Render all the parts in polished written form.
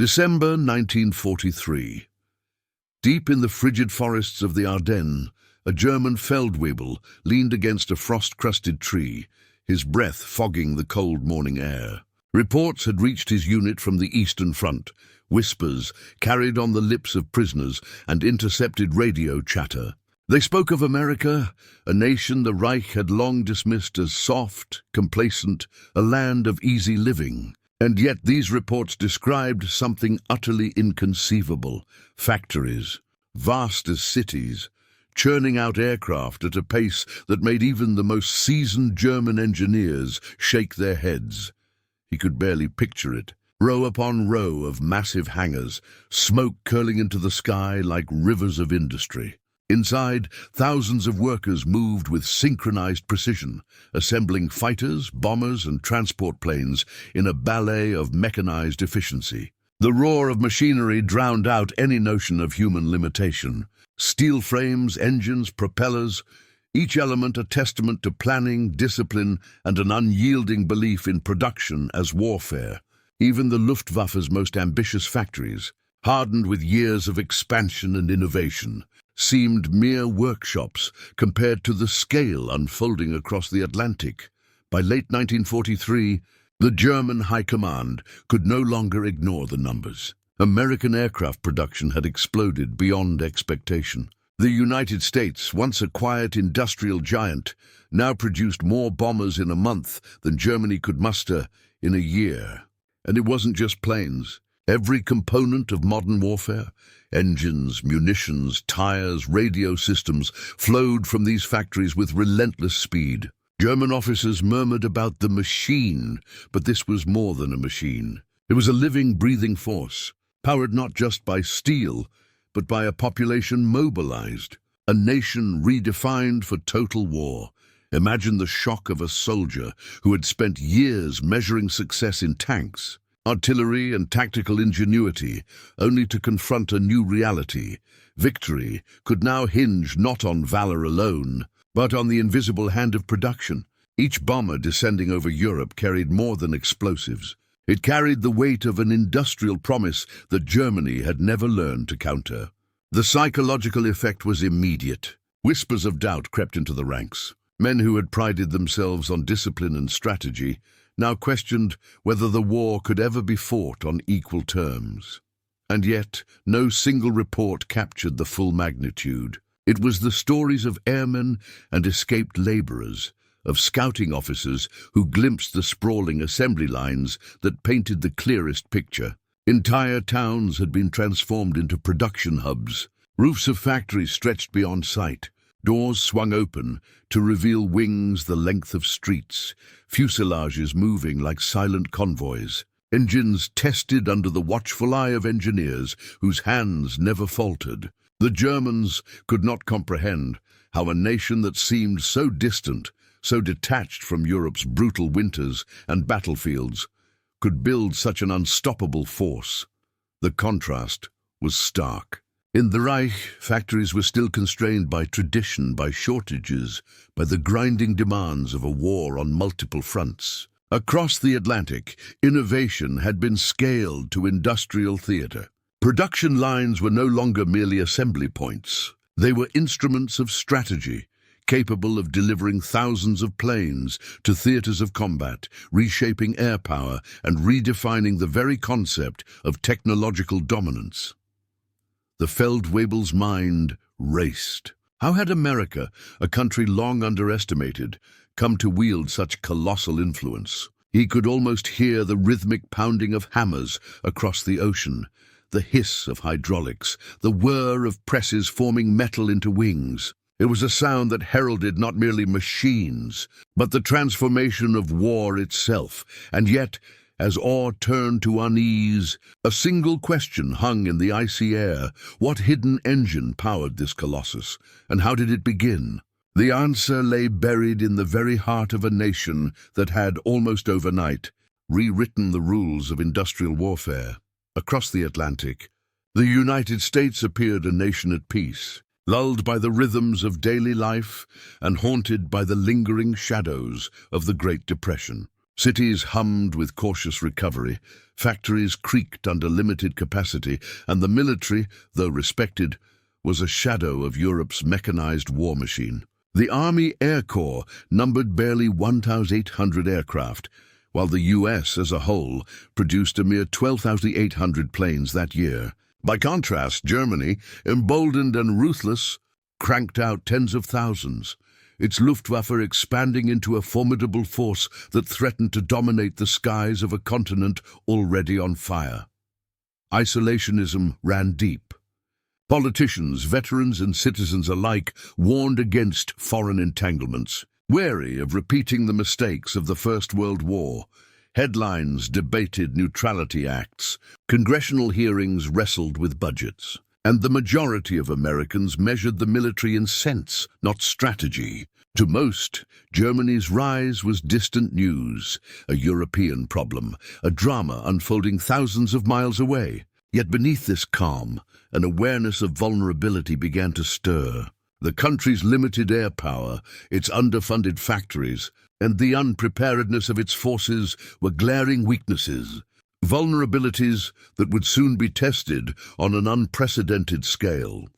December 1943. Deep in the frigid forests of the Ardennes, a German Feldwebel leaned against a frost-crusted tree, his breath fogging the cold morning air. Reports had reached his unit from the Eastern Front, whispers carried on the lips of prisoners and intercepted radio chatter. They spoke of America, a nation the Reich had long dismissed as soft, complacent, a land of easy living. And yet these reports described something utterly inconceivable: factories, vast as cities, churning out aircraft at a pace that made even the most seasoned German engineers shake their heads. He could barely picture it. Row upon row of massive hangars, smoke curling into the sky like rivers of industry. Inside, thousands of workers moved with synchronized precision, assembling fighters, bombers, and transport planes in a ballet of mechanized efficiency. The roar of machinery drowned out any notion of human limitation. Steel frames, engines, propellers, each element a testament to planning, discipline, and an unyielding belief in production as warfare. Even the Luftwaffe's most ambitious factories, hardened with years of expansion and innovation, seemed mere workshops compared to the scale unfolding across the Atlantic. By late 1943, the German High Command could no longer ignore the numbers. American aircraft production had exploded beyond expectation. The United States, once a quiet industrial giant, now produced more bombers in a month than Germany could muster in a year. And it wasn't just planes. Every component of modern warfare, engines, munitions, tires, radio systems, flowed from these factories with relentless speed. German officers murmured about the machine, but this was more than a machine. It was a living, breathing force, powered not just by steel, but by a population mobilized, a nation redefined for total war. Imagine the shock of a soldier who had spent years measuring success in tanks, artillery, and tactical ingenuity, only to confront a new reality. Victory could now hinge not on valor alone, but on the invisible hand of production. Each bomber descending over Europe carried more than explosives. It carried the weight of an industrial promise that Germany had never learned to counter. The psychological effect was immediate. Whispers of doubt crept into the ranks. Men who had prided themselves on discipline and strategy now questioned whether the war could ever be fought on equal terms. And yet, no single report captured the full magnitude. It was the stories of airmen and escaped laborers, of scouting officers who glimpsed the sprawling assembly lines that painted the clearest picture. Entire towns had been transformed into production hubs. Roofs of factories stretched beyond sight. Doors swung open to reveal wings the length of streets, fuselages moving like silent convoys, engines tested under the watchful eye of engineers whose hands never faltered. The Germans could not comprehend how a nation that seemed so distant, so detached from Europe's brutal winters and battlefields, could build such an unstoppable force. The contrast was stark. In the Reich, factories were still constrained by tradition, by shortages, by the grinding demands of a war on multiple fronts. Across the Atlantic, innovation had been scaled to industrial theater. Production lines were no longer merely assembly points. They were instruments of strategy, capable of delivering thousands of planes to theaters of combat, reshaping air power and redefining the very concept of technological dominance. The Feldwebel's mind raced. How had America, a country long underestimated, come to wield such colossal influence? He could almost hear the rhythmic pounding of hammers across the ocean, the hiss of hydraulics, the whir of presses forming metal into wings. It was a sound that heralded not merely machines, but the transformation of war itself. And yet, as awe turned to unease, a single question hung in the icy air. What hidden engine powered this colossus, and how did it begin? The answer lay buried in the very heart of a nation that had, almost overnight, rewritten the rules of industrial warfare. Across the Atlantic, the United States appeared a nation at peace, lulled by the rhythms of daily life and haunted by the lingering shadows of the Great Depression. Cities hummed with cautious recovery, factories creaked under limited capacity, and the military, though respected, was a shadow of Europe's mechanized war machine. The Army Air Corps numbered barely 1,800 aircraft, while the US as a whole produced a mere 12,800 planes that year. By contrast, Germany, emboldened and ruthless, cranked out tens of thousands, its Luftwaffe expanding into a formidable force that threatened to dominate the skies of a continent already on fire. Isolationism ran deep. Politicians, veterans and citizens alike warned against foreign entanglements. Wary of repeating the mistakes of the First World War, headlines debated neutrality acts, congressional hearings wrestled with budgets, and the majority of Americans measured the military in sense, not strategy. To most, Germany's rise was distant news, a European problem, a drama unfolding thousands of miles away. Yet beneath this calm, an awareness of vulnerability began to stir. The country's limited air power, its underfunded factories, and the unpreparedness of its forces were glaring weaknesses, vulnerabilities that would soon be tested on an unprecedented scale.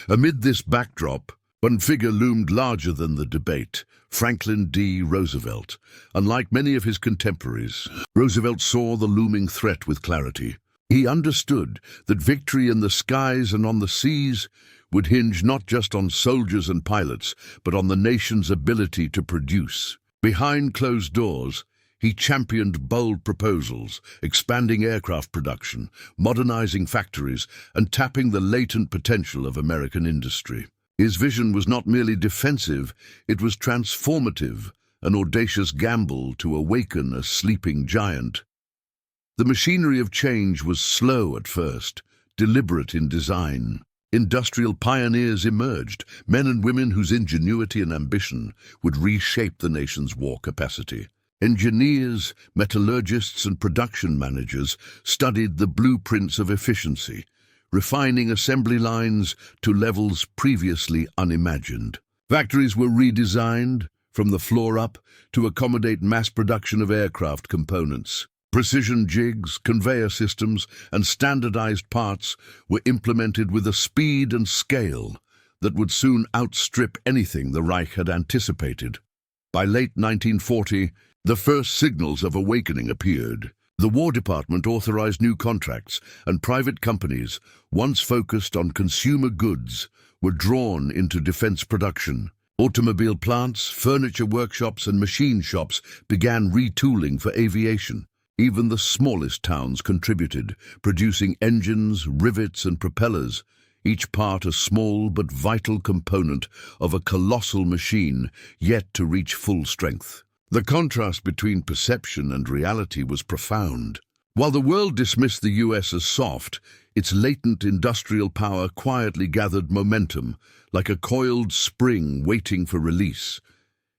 Amid this backdrop, one figure loomed larger than the debate: Franklin D. Roosevelt. Unlike many of his contemporaries, Roosevelt saw the looming threat with clarity. He understood that victory in the skies and on the seas would hinge not just on soldiers and pilots, but on the nation's ability to produce. Behind closed doors, he championed bold proposals, expanding aircraft production, modernizing factories, and tapping the latent potential of American industry. His vision was not merely defensive, it was transformative, an audacious gamble to awaken a sleeping giant. The machinery of change was slow at first, deliberate in design. Industrial pioneers emerged, men and women whose ingenuity and ambition would reshape the nation's war capacity. Engineers, metallurgists, and production managers studied the blueprints of efficiency, refining assembly lines to levels previously unimagined. Factories were redesigned, from the floor up, to accommodate mass production of aircraft components. Precision jigs, conveyor systems, and standardized parts were implemented with a speed and scale that would soon outstrip anything the Reich had anticipated. By late 1940, the first signals of awakening appeared. The War Department authorized new contracts, and private companies, once focused on consumer goods, were drawn into defense production. Automobile plants, furniture workshops, and machine shops began retooling for aviation. Even the smallest towns contributed, producing engines, rivets, and propellers, each part a small but vital component of a colossal machine yet to reach full strength. The contrast between perception and reality was profound. While the world dismissed the US as soft, its latent industrial power quietly gathered momentum, like a coiled spring waiting for release.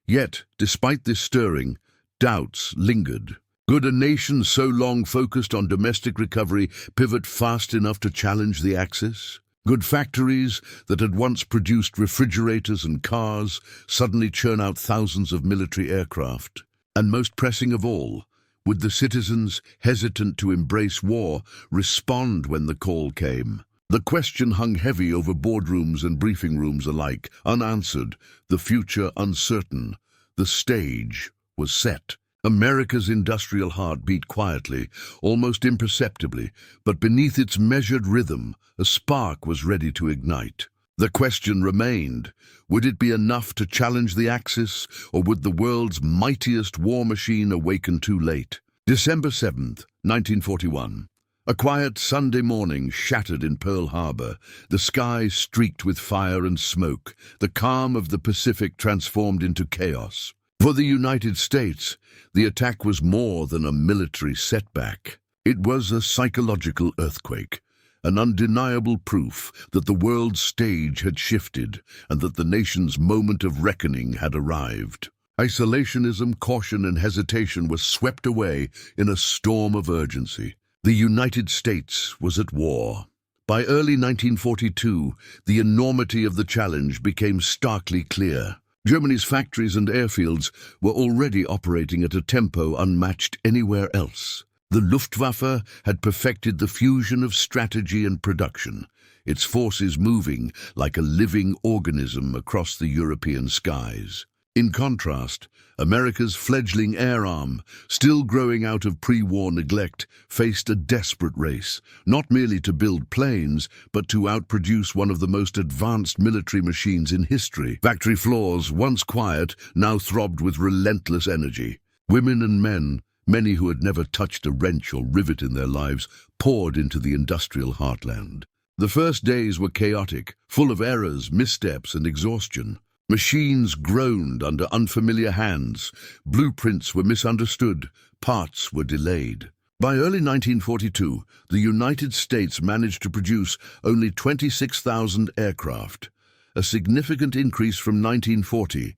Yet, despite this stirring, doubts lingered. Could a nation so long focused on domestic recovery pivot fast enough to challenge the Axis? Could factories that had once produced refrigerators and cars suddenly churn out thousands of military aircraft? And most pressing of all, would the citizens, hesitant to embrace war, respond when the call came? The question hung heavy over boardrooms and briefing rooms alike, unanswered, the future uncertain. The stage was set. America's industrial heart beat quietly, almost imperceptibly, but beneath its measured rhythm, a spark was ready to ignite. The question remained, would it be enough to challenge the Axis, or would the world's mightiest war machine awaken too late? December 7th, 1941. A quiet Sunday morning shattered in Pearl Harbor, the sky streaked with fire and smoke, the calm of the Pacific transformed into chaos. For the United States, the attack was more than a military setback. It was a psychological earthquake, an undeniable proof that the world's stage had shifted and that the nation's moment of reckoning had arrived. Isolationism, caution, and hesitation were swept away in a storm of urgency. The United States was at war. By early 1942, the enormity of the challenge became starkly clear. Germany's factories and airfields were already operating at a tempo unmatched anywhere else. The Luftwaffe had perfected the fusion of strategy and production, its forces moving like a living organism across the European skies. In contrast, America's fledgling air arm, still growing out of pre-war neglect, faced a desperate race, not merely to build planes, but to outproduce one of the most advanced military machines in history. Factory floors, once quiet, now throbbed with relentless energy. Women and men, many who had never touched a wrench or rivet in their lives, poured into the industrial heartland. The first days were chaotic, full of errors, missteps, and exhaustion. Machines groaned under unfamiliar hands, blueprints were misunderstood, parts were delayed. By early 1942, the United States managed to produce only 26,000 aircraft, a significant increase from 1940,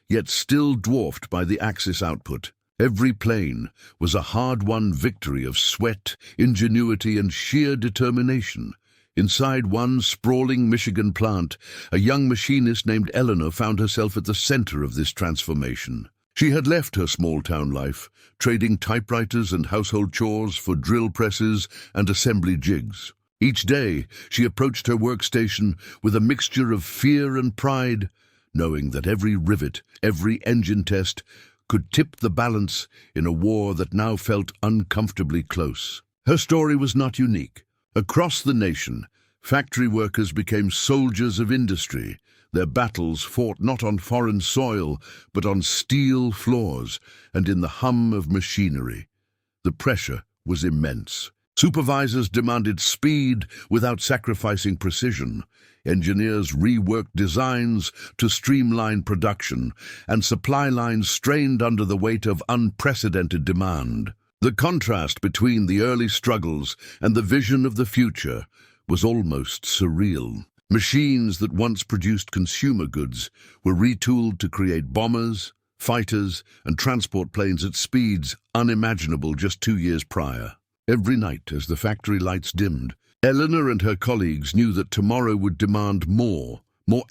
yet still dwarfed by the Axis output. Every plane was a hard-won victory of sweat, ingenuity, and sheer determination. Inside one sprawling Michigan plant, a young machinist named Eleanor found herself at the center of this transformation. She had left her small-town life, trading typewriters and household chores for drill presses and assembly jigs. Each day, she approached her workstation with a mixture of fear and pride, knowing that every rivet, every engine test, could tip the balance in a war that now felt uncomfortably close. Her story was not unique. Across the nation, factory workers became soldiers of industry, their battles fought not on foreign soil, but on steel floors and in the hum of machinery. The pressure was immense. Supervisors demanded speed without sacrificing precision. Engineers reworked designs to streamline production, and supply lines strained under the weight of unprecedented demand. The contrast between the early struggles and the vision of the future was almost surreal. Machines that once produced consumer goods were retooled to create bombers, fighters, and transport planes at speeds unimaginable just 2 years prior. Every night, as the factory lights dimmed, Eleanor and her colleagues knew that tomorrow would demand more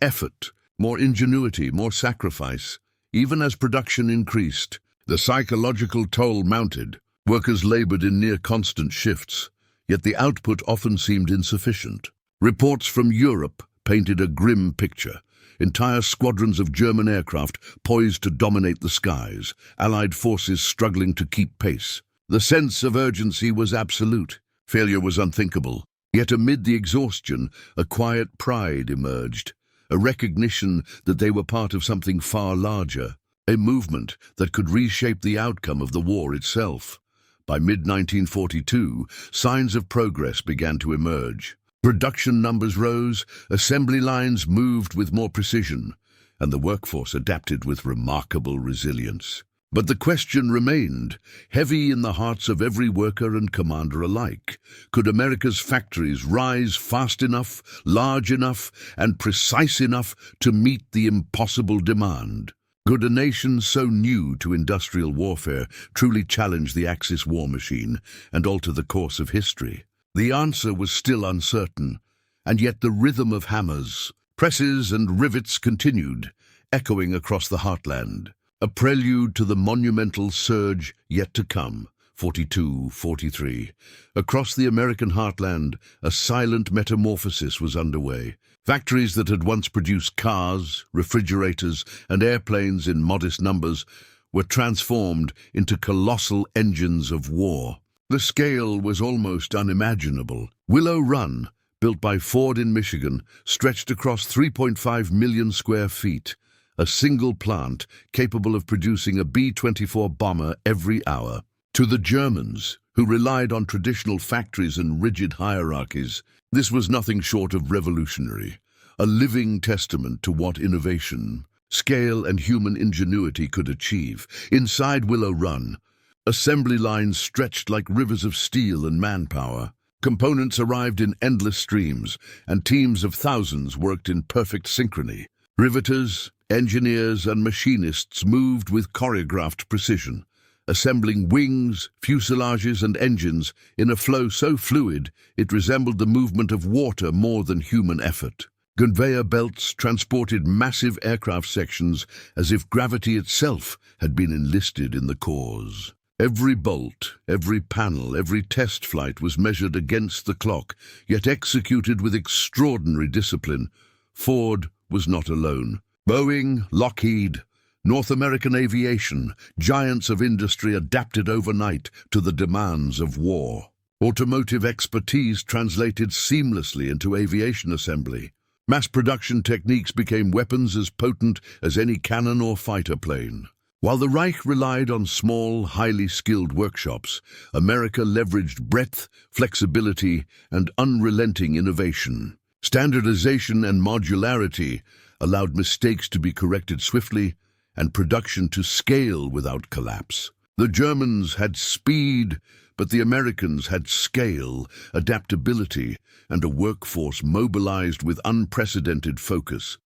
effort, more ingenuity, more sacrifice. Even as production increased, the psychological toll mounted. Workers labored in near-constant shifts, yet the output often seemed insufficient. Reports from Europe painted a grim picture. Entire squadrons of German aircraft poised to dominate the skies, Allied forces struggling to keep pace. The sense of urgency was absolute. Failure was unthinkable. Yet amid the exhaustion, a quiet pride emerged, a recognition that they were part of something far larger, a movement that could reshape the outcome of the war itself. By mid-1942, signs of progress began to emerge. Production numbers rose, assembly lines moved with more precision, and the workforce adapted with remarkable resilience. But the question remained, heavy in the hearts of every worker and commander alike. Could America's factories rise fast enough, large enough, and precise enough to meet the impossible demand? Could a nation so new to industrial warfare truly challenge the Axis war machine and alter the course of history? The answer was still uncertain, and yet the rhythm of hammers, presses, and rivets continued, echoing across the heartland. A prelude to the monumental surge yet to come, 42-43. Across the American heartland, a silent metamorphosis was underway. Factories that had once produced cars, refrigerators, and airplanes in modest numbers were transformed into colossal engines of war. The scale was almost unimaginable. Willow Run, built by Ford in Michigan, stretched across 3.5 million square feet, a single plant capable of producing a B-24 bomber every hour. To the Germans, who relied on traditional factories and rigid hierarchies, this was nothing short of revolutionary, a living testament to what innovation, scale, and human ingenuity could achieve. Inside Willow Run, assembly lines stretched like rivers of steel and manpower. Components arrived in endless streams, and teams of thousands worked in perfect synchrony. Riveters, engineers, and machinists moved with choreographed precision, assembling wings, fuselages, and engines in a flow so fluid it resembled the movement of water more than human effort. Conveyor belts transported massive aircraft sections as if gravity itself had been enlisted in the cause. Every bolt, every panel, every test flight was measured against the clock, yet executed with extraordinary discipline. Ford was not alone. Boeing, Lockheed, North American aviation, giants of industry adapted overnight to the demands of war. Automotive expertise translated seamlessly into aviation assembly. Mass production techniques became weapons as potent as any cannon or fighter plane. While the Reich relied on small, highly skilled workshops, America leveraged breadth, flexibility, and unrelenting innovation. Standardization and modularity allowed mistakes to be corrected swiftly and production to scale without collapse. The Germans had speed, but the Americans had scale, adaptability, and a workforce mobilized with unprecedented focus.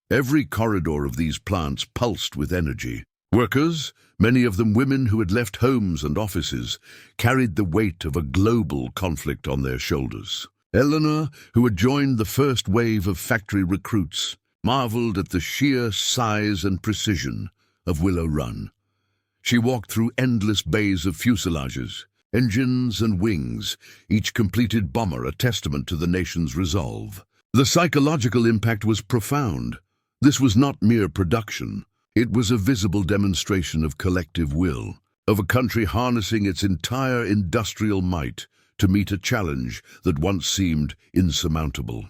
Every corridor of these plants pulsed with energy. Workers, many of them women who had left homes and offices, carried the weight of a global conflict on their shoulders. Eleanor, who had joined the first wave of factory recruits, marveled at the sheer size and precision of Willow Run. She walked through endless bays of fuselages, engines and wings, each completed bomber a testament to the nation's resolve. The psychological impact was profound. This was not mere production. It was a visible demonstration of collective will, of a country harnessing its entire industrial might to meet a challenge that once seemed insurmountable.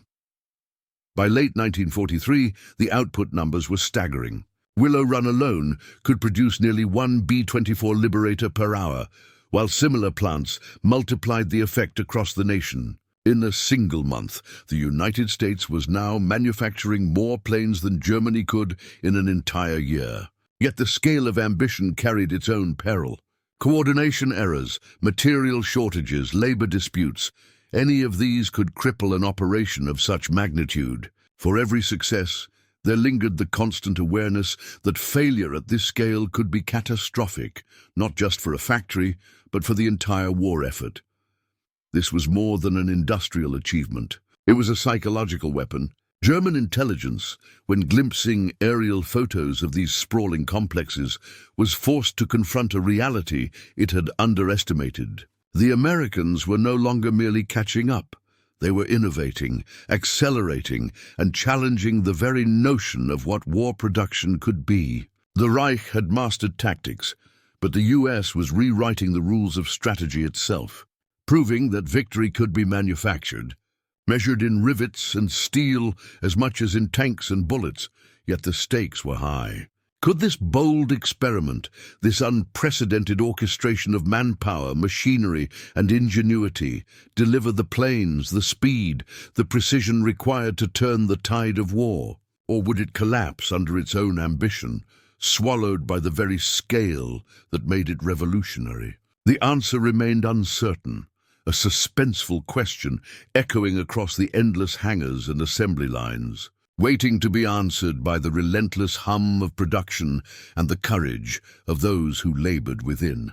By late 1943, the output numbers were staggering. Willow Run alone could produce nearly 1 B-24 Liberator per hour, while similar plants multiplied the effect across the nation. In a single month, the United States was now manufacturing more planes than Germany could in an entire year. Yet the scale of ambition carried its own peril. Coordination errors, material shortages, labor disputes, any of these could cripple an operation of such magnitude. For every success, there lingered the constant awareness that failure at this scale could be catastrophic, not just for a factory, but for the entire war effort. This was more than an industrial achievement. It was a psychological weapon. German intelligence, when glimpsing aerial photos of these sprawling complexes, was forced to confront a reality it had underestimated. The Americans were no longer merely catching up. They were innovating, accelerating, and challenging the very notion of what war production could be. The Reich had mastered tactics, but the US was rewriting the rules of strategy itself, proving that victory could be manufactured, measured in rivets and steel as much as in tanks and bullets, yet the stakes were high. Could this bold experiment, this unprecedented orchestration of manpower, machinery, and ingenuity, deliver the planes, the speed, the precision required to turn the tide of war? Or would it collapse under its own ambition, swallowed by the very scale that made it revolutionary? The answer remained uncertain, a suspenseful question echoing across the endless hangars and assembly lines, waiting to be answered by the relentless hum of production and the courage of those who labored within.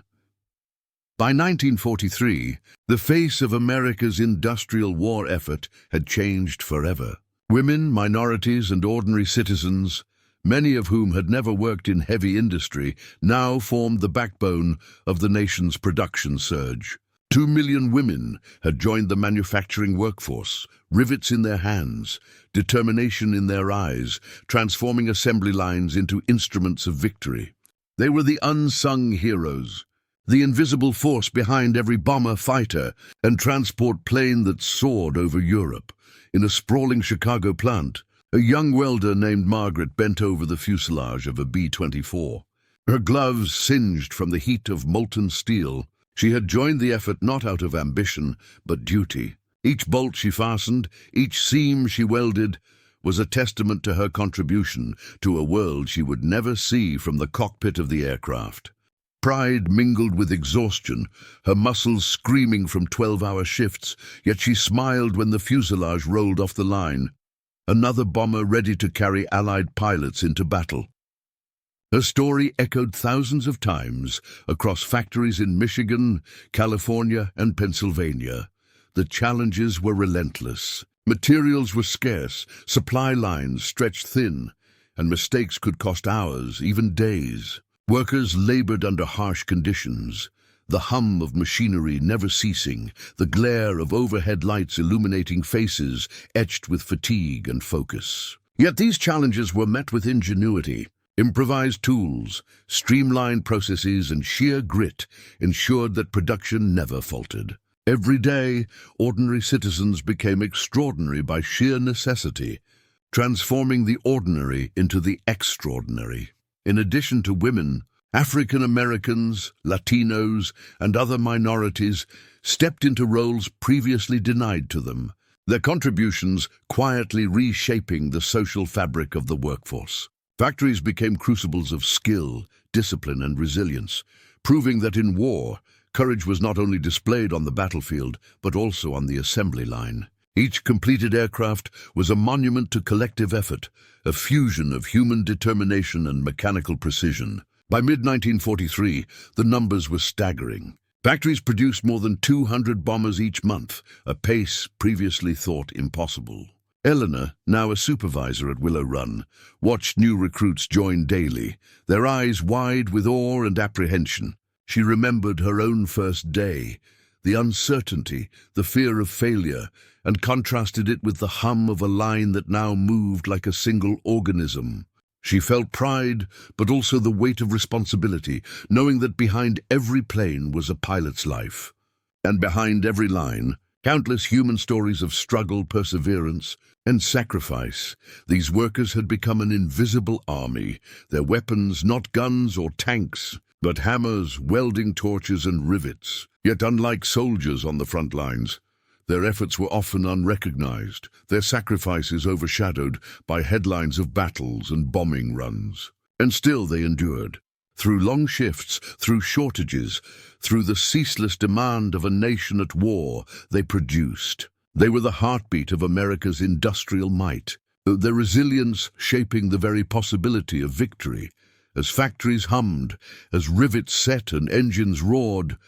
By 1943, the face of America's industrial war effort had changed forever. Women, minorities, and ordinary citizens, many of whom had never worked in heavy industry, now formed the backbone of the nation's production surge. 2 million women had joined the manufacturing workforce, rivets in their hands, determination in their eyes, transforming assembly lines into instruments of victory. They were the unsung heroes, the invisible force behind every bomber, fighter, and transport plane that soared over Europe. In a sprawling Chicago plant, a young welder named Margaret bent over the fuselage of a B-24. Her gloves singed from the heat of molten steel. She had joined the effort not out of ambition, but duty. Each bolt she fastened, each seam she welded, was a testament to her contribution to a world she would never see from the cockpit of the aircraft. Pride mingled with exhaustion, her muscles screaming from 12-hour shifts, yet she smiled when the fuselage rolled off the line. Another bomber ready to carry Allied pilots into battle. Her story echoed thousands of times across factories in Michigan, California, and Pennsylvania. The challenges were relentless. Materials were scarce, supply lines stretched thin, and mistakes could cost hours, even days. Workers labored under harsh conditions, the hum of machinery never ceasing, the glare of overhead lights illuminating faces etched with fatigue and focus. Yet these challenges were met with ingenuity. Improvised tools, streamlined processes, and sheer grit ensured that production never faltered. Every day, ordinary citizens became extraordinary by sheer necessity, transforming the ordinary into the extraordinary. In addition to women, African Americans, Latinos, and other minorities stepped into roles previously denied to them, their contributions quietly reshaping the social fabric of the workforce. Factories became crucibles of skill, discipline, and resilience, proving that in war, courage was not only displayed on the battlefield, but also on the assembly line. Each completed aircraft was a monument to collective effort, a fusion of human determination and mechanical precision. By mid-1943, the numbers were staggering. Factories produced more than 200 bombers each month, a pace previously thought impossible. Eleanor, now a supervisor at Willow Run, watched new recruits join daily, their eyes wide with awe and apprehension. She remembered her own first day, the uncertainty, the fear of failure, and contrasted it with the hum of a line that now moved like a single organism. She felt pride, but also the weight of responsibility, knowing that behind every plane was a pilot's life. And behind every line, countless human stories of struggle, perseverance, and sacrifice. These workers had become an invisible army, their weapons not guns or tanks, but hammers, welding torches, and rivets. Yet unlike soldiers on the front lines, their efforts were often unrecognized, their sacrifices overshadowed by headlines of battles and bombing runs. And still they endured. Through long shifts, through shortages, through the ceaseless demand of a nation at war, they produced. They were the heartbeat of America's industrial might, their resilience shaping the very possibility of victory. As factories hummed, as rivets set and engines roared,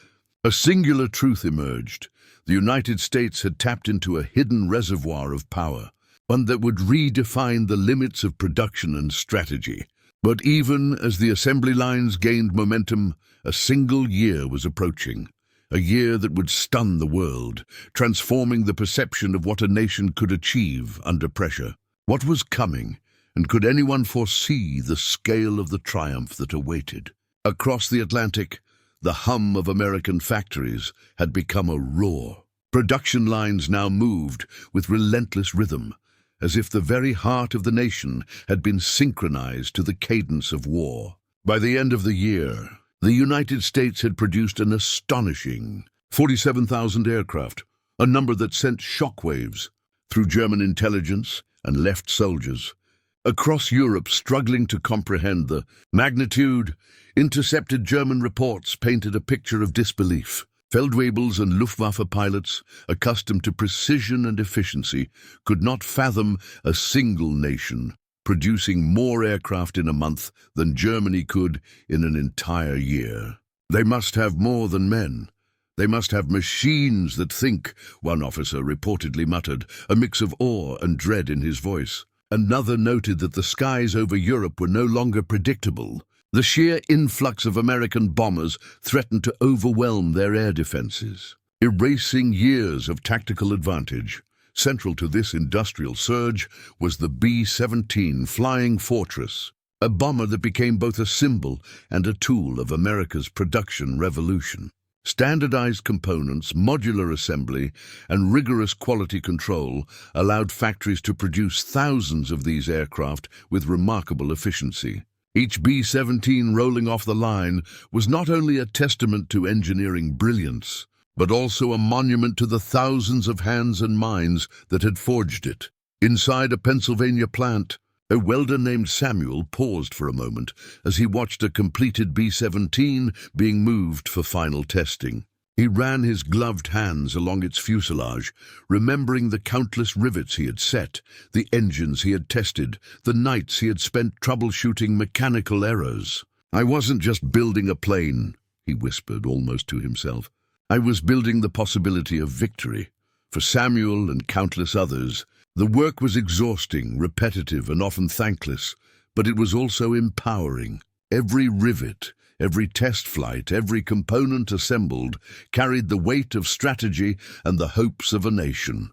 a singular truth emerged. The United States had tapped into a hidden reservoir of power, one that would redefine the limits of production and strategy. But even as the assembly lines gained momentum, a single year was approaching, a year that would stun the world, transforming the perception of what a nation could achieve under pressure. What was coming, and could anyone foresee the scale of the triumph that awaited? Across the Atlantic, the hum of American factories had become a roar. Production lines now moved with relentless rhythm, as if the very heart of the nation had been synchronized to the cadence of war. By the end of the year, the United States had produced an astonishing 47,000 aircraft, a number that sent shockwaves through German intelligence and left soldiers across Europe struggling to comprehend the magnitude. Intercepted German reports painted a picture of disbelief. Feldwebels and Luftwaffe pilots, accustomed to precision and efficiency, could not fathom a single nation producing more aircraft in a month than Germany could in an entire year. They must have more than men. They must have machines that think, one officer reportedly muttered, a mix of awe and dread in his voice. Another noted that the skies over Europe were no longer predictable. The sheer influx of American bombers threatened to overwhelm their air defenses, erasing years of tactical advantage. Central to this industrial surge was the B-17 Flying Fortress, a bomber that became both a symbol and a tool of America's production revolution. Standardized components, modular assembly, and rigorous quality control allowed factories to produce thousands of these aircraft with remarkable efficiency. Each B-17 rolling off the line was not only a testament to engineering brilliance, but also a monument to the thousands of hands and minds that had forged it. Inside a Pennsylvania plant, a welder named Samuel paused for a moment as he watched a completed B-17 being moved for final testing. He ran his gloved hands along its fuselage, remembering the countless rivets he had set, the engines he had tested, the nights he had spent troubleshooting mechanical errors. "I wasn't just building a plane," he whispered almost to himself. "I was building the possibility of victory. For Samuel and countless others, the work was exhausting, repetitive, and often thankless, but it was also empowering. Every rivet, every test flight, every component assembled carried the weight of strategy and the hopes of a nation.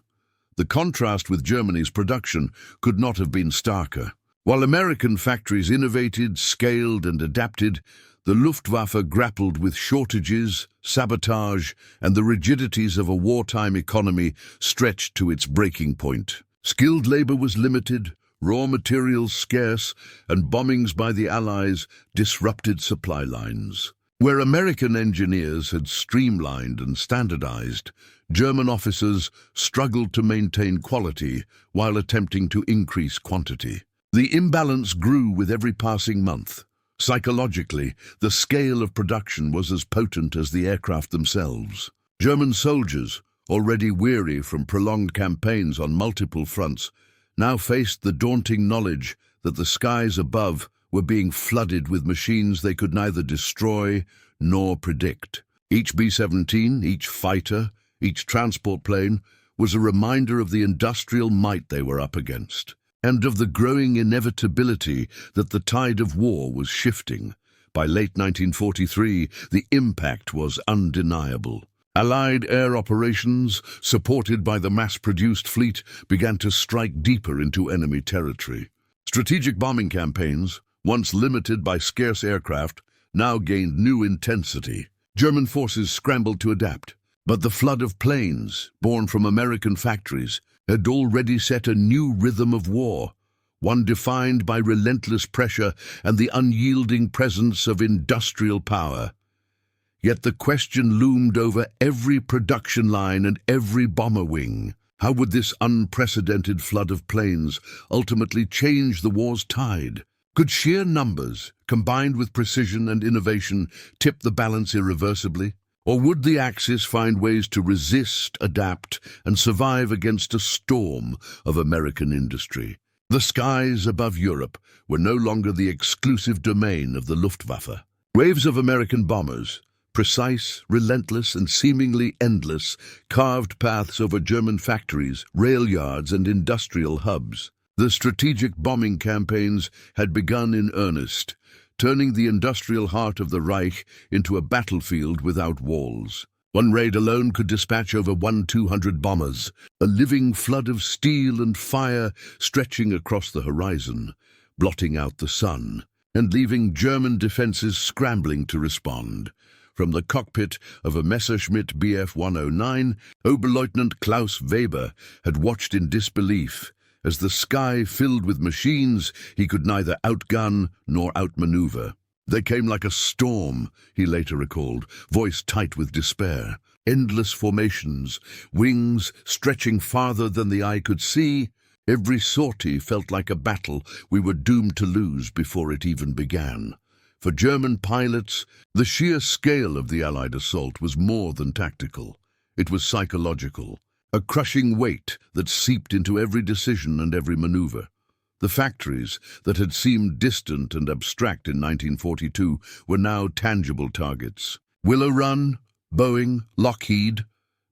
The contrast with Germany's production could not have been starker. While American factories innovated, scaled, and adapted, the Luftwaffe grappled with shortages, sabotage, and the rigidities of a wartime economy stretched to its breaking point. Skilled labor was limited, raw materials scarce, and bombings by the Allies disrupted supply lines. Where American engineers had streamlined and standardized, German officers struggled to maintain quality while attempting to increase quantity. The imbalance grew with every passing month. Psychologically, the scale of production was as potent as the aircraft themselves. German soldiers, already weary from prolonged campaigns on multiple fronts, now faced the daunting knowledge that the skies above were being flooded with machines they could neither destroy nor predict. Each B-17, each fighter, each transport plane was a reminder of the industrial might they were up against, and of the growing inevitability that the tide of war was shifting. By late 1943, the impact was undeniable. Allied air operations, supported by the mass-produced fleet, began to strike deeper into enemy territory. Strategic bombing campaigns, once limited by scarce aircraft, now gained new intensity. German forces scrambled to adapt, but the flood of planes, born from American factories, had already set a new rhythm of war, one defined by relentless pressure and the unyielding presence of industrial power. Yet the question loomed over every production line and every bomber wing. How would this unprecedented flood of planes ultimately change the war's tide? Could sheer numbers, combined with precision and innovation, tip the balance irreversibly? Or would the Axis find ways to resist, adapt, and survive against a storm of American industry? The skies above Europe were no longer the exclusive domain of the Luftwaffe. Waves of American bombers, precise, relentless, and seemingly endless, carved paths over German factories, rail yards, and industrial hubs. The strategic bombing campaigns had begun in earnest, turning the industrial heart of the Reich into a battlefield without walls. One raid alone could dispatch over 1,200 bombers, a living flood of steel and fire stretching across the horizon, blotting out the sun, and leaving German defenses scrambling to respond. From the cockpit of a Messerschmitt Bf 109, Oberleutnant Klaus Weber had watched in disbelief as the sky filled with machines he could neither outgun nor outmaneuver. They came like a storm, he later recalled, voice tight with despair. Endless formations, wings stretching farther than the eye could see. Every sortie felt like a battle we were doomed to lose before it even began. For German pilots, the sheer scale of the Allied assault was more than tactical. It was psychological, a crushing weight that seeped into every decision and every maneuver. The factories that had seemed distant and abstract in 1942 were now tangible targets. Willow Run, Boeing, Lockheed.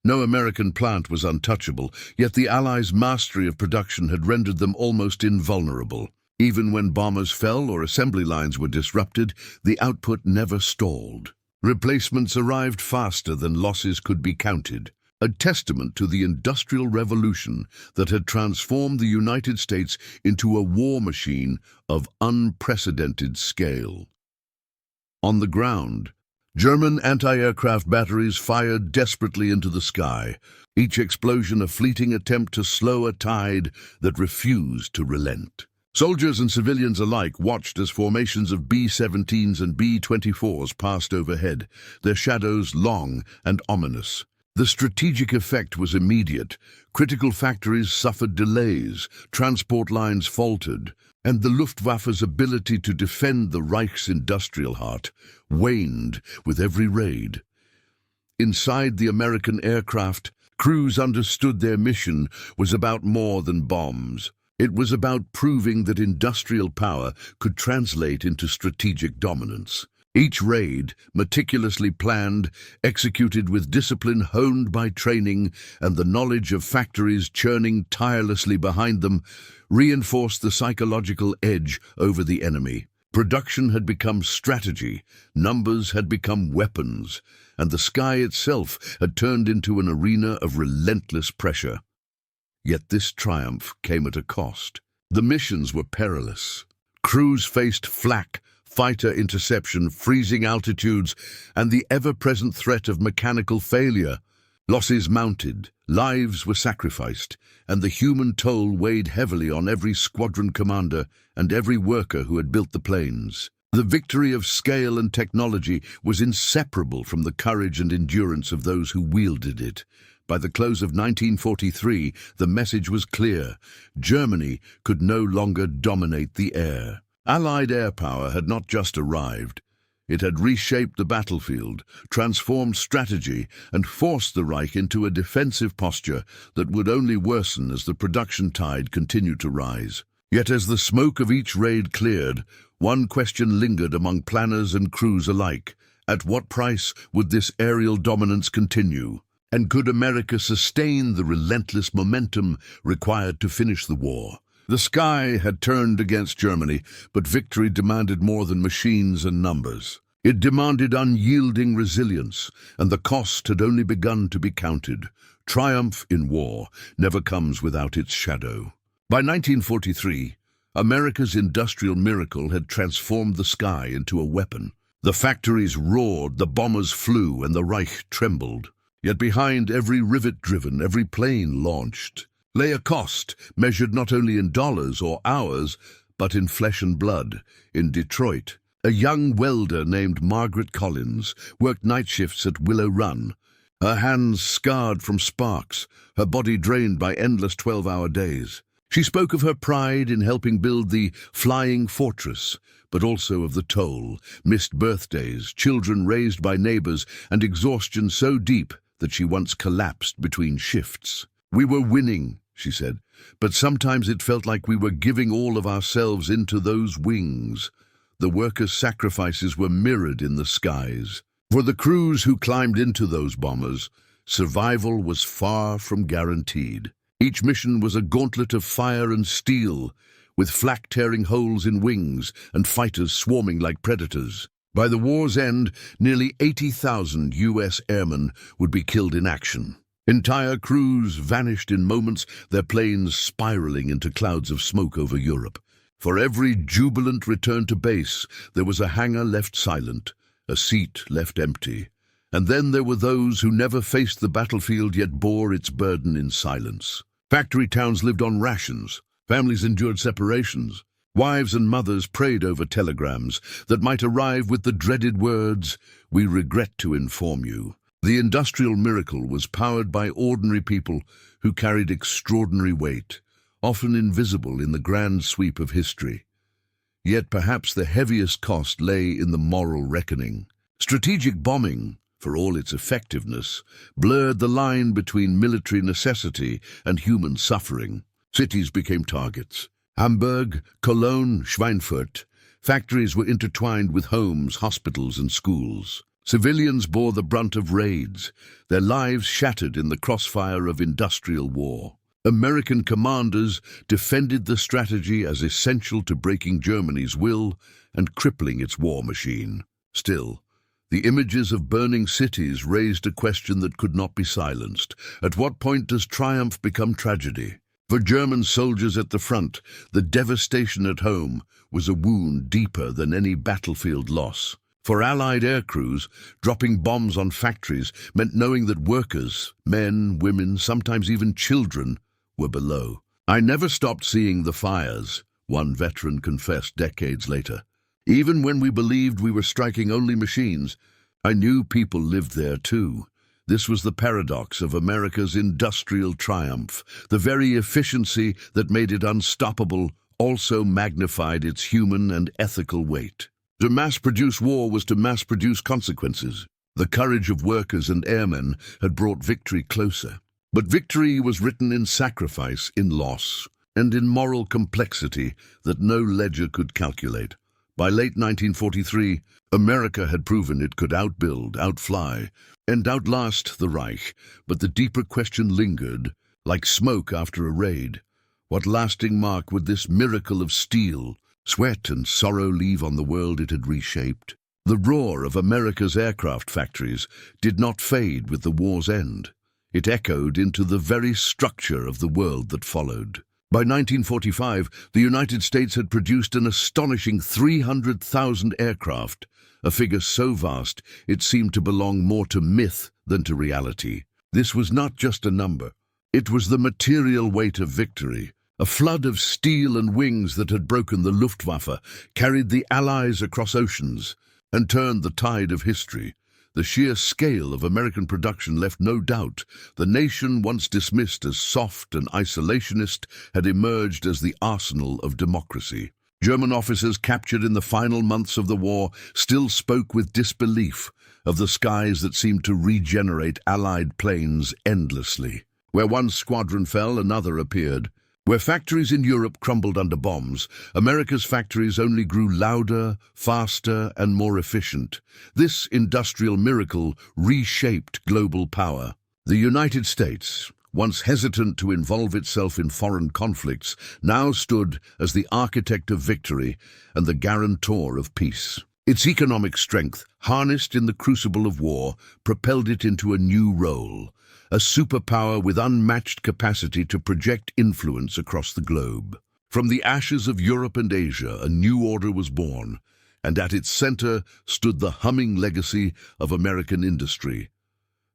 No American plant was untouchable, yet the Allies' mastery of production had rendered them almost invulnerable. Even when bombers fell or assembly lines were disrupted, the output never stalled. Replacements arrived faster than losses could be counted, a testament to the Industrial Revolution that had transformed the United States into a war machine of unprecedented scale. On the ground, German anti-aircraft batteries fired desperately into the sky, each explosion a fleeting attempt to slow a tide that refused to relent. Soldiers and civilians alike watched as formations of B-17s and B-24s passed overhead, their shadows long and ominous. The strategic effect was immediate. Critical factories suffered delays, transport lines faltered, and the Luftwaffe's ability to defend the Reich's industrial heart waned with every raid. Inside the American aircraft, crews understood their mission was about more than bombs. It was about proving that industrial power could translate into strategic dominance. Each raid, meticulously planned, executed with discipline honed by training and the knowledge of factories churning tirelessly behind them, reinforced the psychological edge over the enemy. Production had become strategy, numbers had become weapons, and the sky itself had turned into an arena of relentless pressure. Yet this triumph came at a cost. The missions were perilous. Crews faced flak, fighter interception, freezing altitudes, and the ever-present threat of mechanical failure. Losses mounted, lives were sacrificed, and the human toll weighed heavily on every squadron commander and every worker who had built the planes. The victory of scale and technology was inseparable from the courage and endurance of those who wielded it. By the close of 1943, the message was clear. Germany could no longer dominate the air. Allied air power had not just arrived. It had reshaped the battlefield, transformed strategy, and forced the Reich into a defensive posture that would only worsen as the production tide continued to rise. Yet as the smoke of each raid cleared, one question lingered among planners and crews alike. At what price would this aerial dominance continue? And could America sustain the relentless momentum required to finish the war? The sky had turned against Germany, but victory demanded more than machines and numbers. It demanded unyielding resilience, and the cost had only begun to be counted. Triumph in war never comes without its shadow. By 1943, America's industrial miracle had transformed the sky into a weapon. The factories roared, the bombers flew, and the Reich trembled. Yet behind every rivet driven, every plane launched, lay a cost measured not only in dollars or hours, but in flesh and blood. In Detroit, a young welder named Margaret Collins worked night shifts at Willow Run, her hands scarred from sparks, her body drained by endless 12-hour days. She spoke of her pride in helping build the flying fortress, but also of the toll, missed birthdays, children raised by neighbors, and exhaustion so deep that she once collapsed between shifts. "We were winning," she said, "but sometimes it felt like we were giving all of ourselves into those wings." The workers' sacrifices were mirrored in the skies. For the crews who climbed into those bombers, survival was far from guaranteed. Each mission was a gauntlet of fire and steel, with flak tearing holes in wings and fighters swarming like predators. By the war's end, nearly 80,000 U.S. airmen would be killed in action. Entire crews vanished in moments, their planes spiraling into clouds of smoke over Europe. For every jubilant return to base, there was a hangar left silent, a seat left empty. And then there were those who never faced the battlefield yet bore its burden in silence. Factory towns lived on rations. Families endured separations. Wives and mothers prayed over telegrams that might arrive with the dreaded words, "We regret to inform you." The industrial miracle was powered by ordinary people who carried extraordinary weight, often invisible in the grand sweep of history. Yet perhaps the heaviest cost lay in the moral reckoning. Strategic bombing, for all its effectiveness, blurred the line between military necessity and human suffering. Cities became targets. Hamburg, Cologne, Schweinfurt. Factories were intertwined with homes, hospitals, and schools. Civilians bore the brunt of raids, their lives shattered in the crossfire of industrial war. American commanders defended the strategy as essential to breaking Germany's will and crippling its war machine. Still, the images of burning cities raised a question that could not be silenced. At what point does triumph become tragedy? For German soldiers at the front, the devastation at home was a wound deeper than any battlefield loss. For Allied air crews, dropping bombs on factories meant knowing that workers, men, women, sometimes even children, were below. "I never stopped seeing the fires," one veteran confessed decades later. "Even when we believed we were striking only machines, I knew people lived there too." This was the paradox of America's industrial triumph. The very efficiency that made it unstoppable also magnified its human and ethical weight. To mass-produce war was to mass-produce consequences. The courage of workers and airmen had brought victory closer. But victory was written in sacrifice, in loss, and in moral complexity that no ledger could calculate. By late 1943, America had proven it could outbuild, outfly, and outlast the Reich, but the deeper question lingered, like smoke after a raid. What lasting mark would this miracle of steel, sweat and sorrow leave on the world it had reshaped? The roar of America's aircraft factories did not fade with the war's end. It echoed into the very structure of the world that followed. By 1945, the United States had produced an astonishing 300,000 aircraft, a figure so vast it seemed to belong more to myth than to reality. This was not just a number. It was the material weight of victory. A flood of steel and wings that had broken the Luftwaffe, carried the Allies across oceans, and turned the tide of history. The sheer scale of American production left no doubt. The nation, once dismissed as soft and isolationist, had emerged as the arsenal of democracy. German officers captured in the final months of the war still spoke with disbelief of the skies that seemed to regenerate Allied planes endlessly. Where one squadron fell, another appeared. Where factories in Europe crumbled under bombs, America's factories only grew louder, faster, and more efficient. This industrial miracle reshaped global power. The United States, once hesitant to involve itself in foreign conflicts, now stood as the architect of victory and the guarantor of peace. Its economic strength, harnessed in the crucible of war, propelled it into a new role. A superpower with unmatched capacity to project influence across the globe. From the ashes of Europe and Asia, a new order was born, and at its center stood the humming legacy of American industry.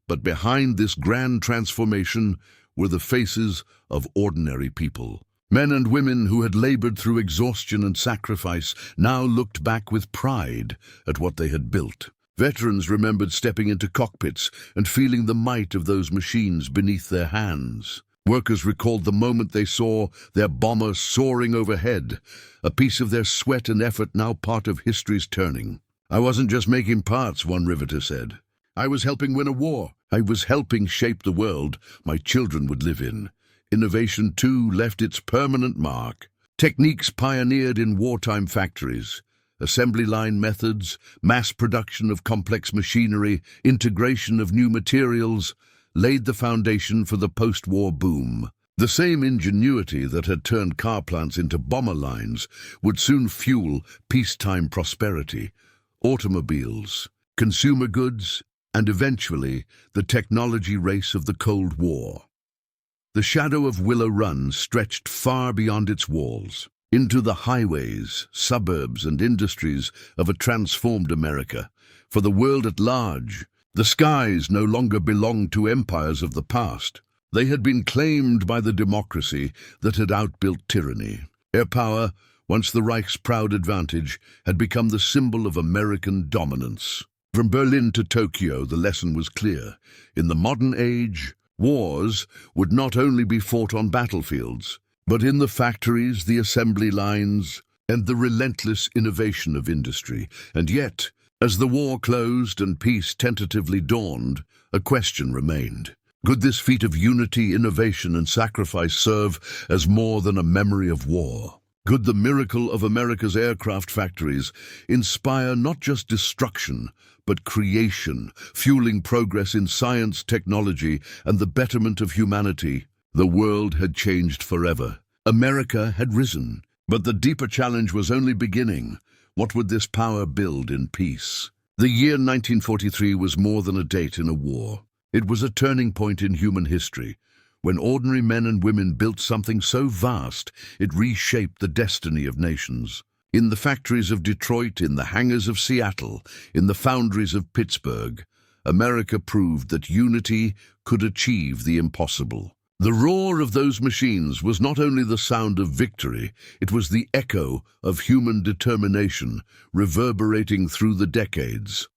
But behind this grand transformation were the faces of ordinary people. Men and women who had labored through exhaustion and sacrifice now looked back with pride at what they had built. Veterans remembered stepping into cockpits and feeling the might of those machines beneath their hands. Workers recalled the moment they saw their bomber soaring overhead, a piece of their sweat and effort now part of history's turning. "I wasn't just making parts," one riveter said. "I was helping win a war. I was helping shape the world my children would live in." Innovation, too, left its permanent mark. Techniques pioneered in wartime factories, assembly line methods, mass production of complex machinery, integration of new materials, laid the foundation for the post-war boom. The same ingenuity that had turned car plants into bomber lines would soon fuel peacetime prosperity, automobiles, consumer goods, and eventually the technology race of the Cold War. The shadow of Willow Run stretched far beyond its walls, into the highways, suburbs, and industries of a transformed America. For the world at large, the skies no longer belonged to empires of the past. They had been claimed by the democracy that had outbuilt tyranny. Air power, once the Reich's proud advantage, had become the symbol of American dominance. From Berlin to Tokyo, the lesson was clear. In the modern age, wars would not only be fought on battlefields, but in the factories, the assembly lines, and the relentless innovation of industry. And yet, as the war closed and peace tentatively dawned, a question remained. Could this feat of unity, innovation, and sacrifice serve as more than a memory of war? Could the miracle of America's aircraft factories inspire not just destruction, but creation, fueling progress in science, technology, and the betterment of humanity? The world had changed forever. America had risen. But the deeper challenge was only beginning. What would this power build in peace? The year 1943 was more than a date in a war. It was a turning point in human history, when ordinary men and women built something so vast it reshaped the destiny of nations. In the factories of Detroit, in the hangars of Seattle, in the foundries of Pittsburgh, America proved that unity could achieve the impossible. The roar of those machines was not only the sound of victory, it was the echo of human determination, reverberating through the decades.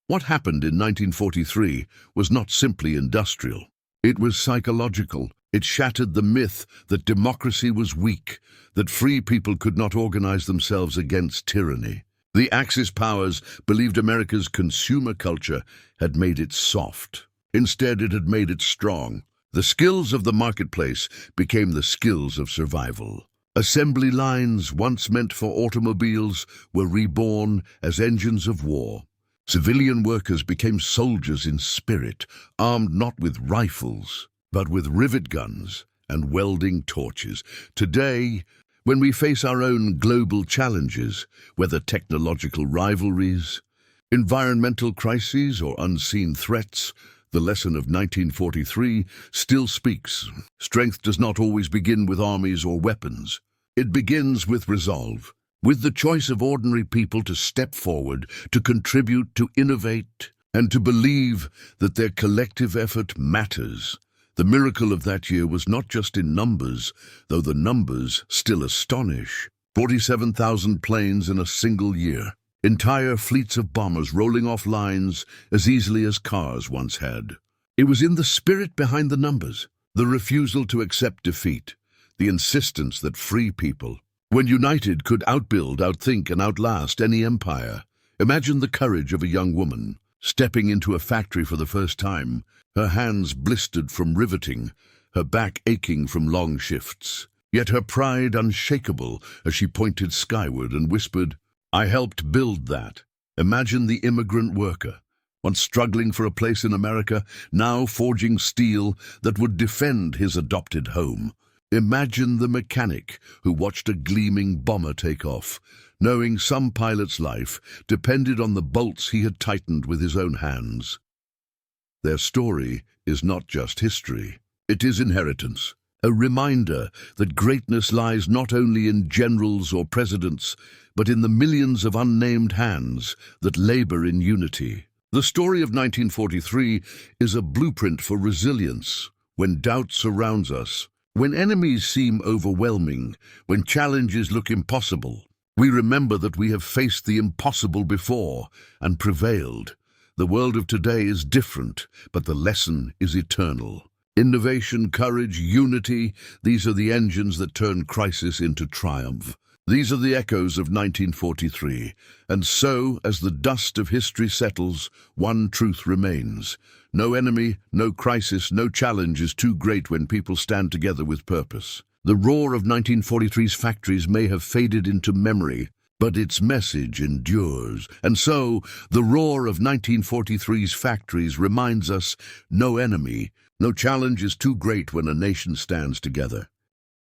What happened in 1943 was not simply industrial. It was psychological. It shattered the myth that democracy was weak, that free people could not organize themselves against tyranny. The Axis powers believed America's consumer culture had made it soft. Instead, it had made it strong. The skills of the marketplace became the skills of survival. Assembly lines, once meant for automobiles, were reborn as engines of war. Civilian workers became soldiers in spirit, armed not with rifles, but with rivet guns and welding torches. Today, when we face our own global challenges, whether technological rivalries, environmental crises, or unseen threats, the lesson of 1943 still speaks. Strength does not always begin with armies or weapons. It begins with resolve, with the choice of ordinary people to step forward, to contribute, to innovate, and to believe that their collective effort matters. The miracle of that year was not just in numbers, though the numbers still astonish. 47,000 planes in a single year. Entire fleets of bombers rolling off lines as easily as cars once had. It was in the spirit behind the numbers, the refusal to accept defeat, the insistence that free people, when united, could outbuild, outthink, and outlast any empire. Imagine the courage of a young woman, stepping into a factory for the first time, her hands blistered from riveting, her back aching from long shifts, yet her pride unshakable as she pointed skyward and whispered, "I helped build that." Imagine the immigrant worker, once struggling for a place in America, now forging steel that would defend his adopted home. Imagine the mechanic who watched a gleaming bomber take off, knowing some pilot's life depended on the bolts he had tightened with his own hands. Their story is not just history, it is inheritance. A reminder that greatness lies not only in generals or presidents, but in the millions of unnamed hands that labor in unity. The story of 1943 is a blueprint for resilience. When doubt surrounds us, when enemies seem overwhelming, when challenges look impossible, we remember that we have faced the impossible before and prevailed. The world of today is different, but the lesson is eternal. Innovation, courage, unity, these are the engines that turn crisis into triumph. These are the echoes of 1943. And so, as the dust of history settles, one truth remains. No enemy, no crisis, no challenge is too great when people stand together with purpose. The roar of 1943's factories may have faded into memory, but its message endures. And so, the roar of 1943's factories reminds us no enemy, no challenge is too great when a nation stands together.